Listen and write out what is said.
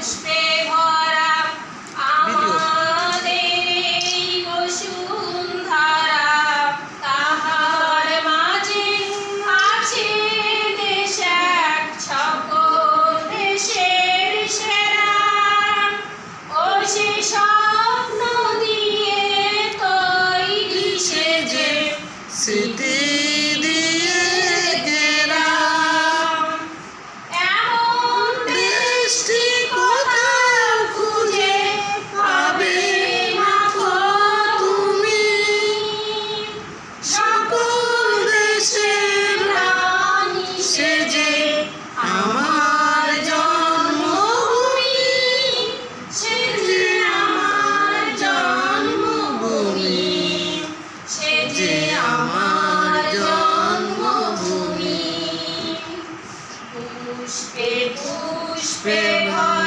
পুষ্পে ভরা আমাদের এই বসুন্ধরা, তাহার মাঝে আছে দেশ এক সকল দেশের সেরা। ও সে স্বপ্ন দিয়ে তৈরি সেজে স্মৃতি দিয়ে ঘেরা এমন দেশটি কোথাও খুঁজে পাবে না গো তুমি। সকল দেশের রানী সেজে আমার জন্মভূমি, সেজে আমার জন্মভূমি, সেজে আমার জন্মভূমি। পুষ্পে পুষ্পে ভরা